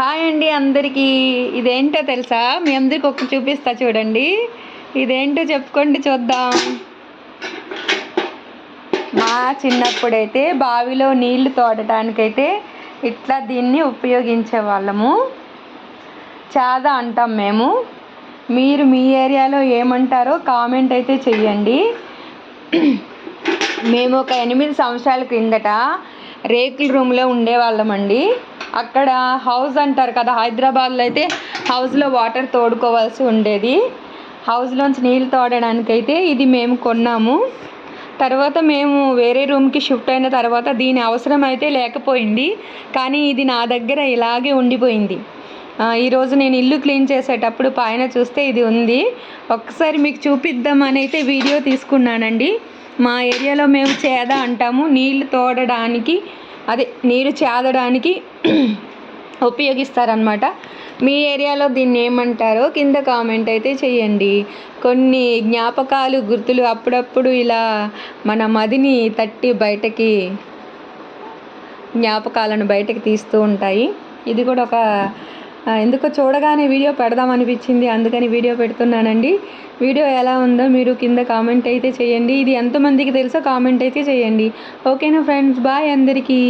Hi అండి అందరికీ. ఇదేంటో తెలుసా? మీ అందరికి ఒకటి చూపిస్తా చూడండి. ఇదేంటో చెప్పుకోండి చూద్దాం. మా చిన్నప్పుడైతే బావిలో నీళ్లు తోడటానికైతే ఇట్లా దీన్ని ఉపయోగించే వాళ్ళము. చాదా అంటాం మేము. మీరు మీ ఏరియాలో ఏమంటారో కామెంట్ అయితే చెయ్యండి. మేము ఒక 8 సంవత్సరాల క్రిందట రేకుల రూమ్లో ఉండేవాళ్ళమండి. అక్కడ హౌస్ అంటారు కదా, హైదరాబాద్లో అయితే హౌస్లో వాటర్ తోడుకోవాల్సి ఉండేది. హౌస్లోంచి నీళ్ళు తోడడానికైతే ఇది మేము కొన్నాము. తర్వాత మేము వేరే రూమ్కి షిఫ్ట్ అయిన తర్వాత దీని అవసరం అయితే లేకపోయింది, కానీ ఇది నా దగ్గర ఇలాగే ఉండిపోయింది. ఈరోజు నేను ఇల్లు క్లీన్ చేసేటప్పుడు పైన చూస్తే ఇది ఉంది. ఒక్కసారి మీకు చూపిద్దామని అయితే వీడియో తీసుకున్నానండి. మా ఏరియాలో మేము చేద అంటాము. నీళ్ళు తోడడానికి, అదే నీరు చేదడానికి ఉపయోగిస్తారనమాట. మీ ఏరియాలో దీన్ని ఏమంటారో కింద కామెంట్ అయితే చేయండి. కొన్ని జ్ఞాపకాలు, గుర్తులు అప్పుడప్పుడు ఇలా మన మదిని తట్టి బయటకి జ్ఞాపకాలను బయటకు తీస్తూ ఉంటాయి. ఇది కూడా ఒక ఎందుకో చూడగానే వీడియో పెడదామనిపించింది, అందుకని వీడియో పెడుతున్నానండి. వీడియో ఎలా ఉందో మీరు కింద కామెంట్ అయితే చేయండి. ఇది ఎంతమందికి తెలుసో కామెంట్ అయితే చేయండి. ఓకేనా ఫ్రెండ్స్, బాయ్ అందరికీ.